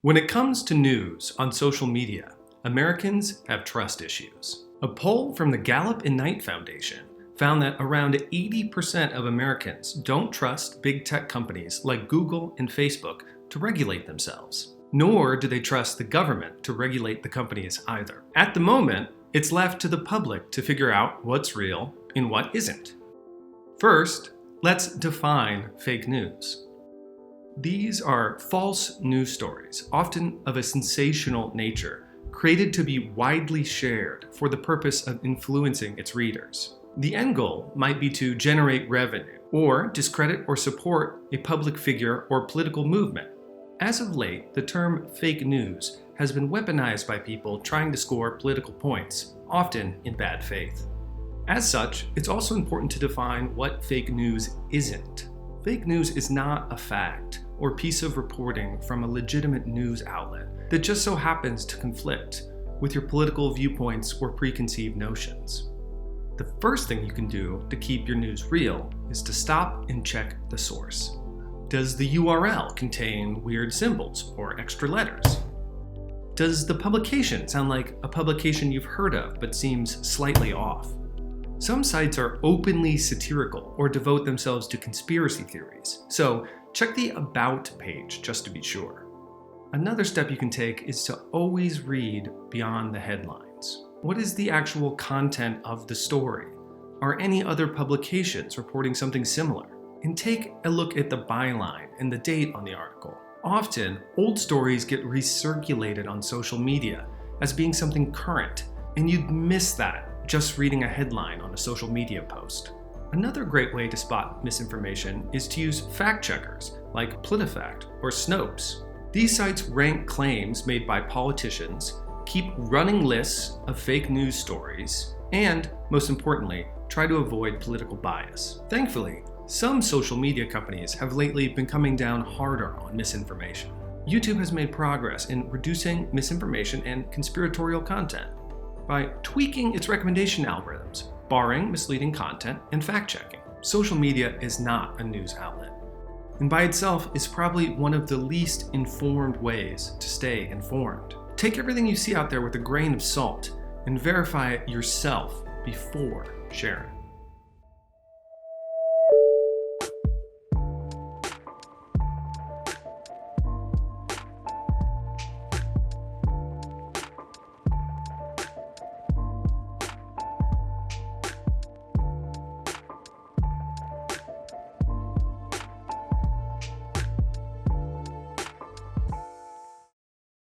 When it comes to news on social media, Americans have trust issues. A poll from the Gallup and Knight Foundation found that around 80% of Americans don't trust big tech companies like Google and Facebook to regulate themselves. Nor do they trust the government to regulate the companies either. At the moment, it's left to the public to figure out what's real and what isn't. First, let's define fake news. These are false news stories, often of a sensational nature, created to be widely shared for the purpose of influencing its readers. The end goal might be to generate revenue, or discredit or support a public figure or political movement. As of late, the term fake news has been weaponized by people trying to score political points, often in bad faith. As such, it's also important to define what fake news isn't. Fake news is not a fact or piece of reporting from a legitimate news outlet that just so happens to conflict with your political viewpoints or preconceived notions. The first thing you can do to keep your news real is to stop and check the source. Does the URL contain weird symbols or extra letters? Does the publication sound like a publication you've heard of but seems slightly off? Some sites are openly satirical or devote themselves to conspiracy theories, so check the About page just to be sure. Another step you can take is to always read beyond the headlines. What is the actual content of the story? Are any other publications reporting something similar? And take a look at the byline and the date on the article. Often, old stories get recirculated on social media as being something current, and you'd miss that just reading a headline on a social media post. Another great way to spot misinformation is to use fact checkers like PolitiFact or Snopes. These sites rank claims made by politicians, keep running lists of fake news stories, and, most importantly, try to avoid political bias. Thankfully, some social media companies have lately been coming down harder on misinformation. YouTube has made progress in reducing misinformation and conspiratorial content by tweaking its recommendation algorithms, barring misleading content and fact-checking. Social media is not a news outlet, and by itself is probably one of the least informed ways to stay informed. Take everything you see out there with a grain of salt and verify it yourself before sharing.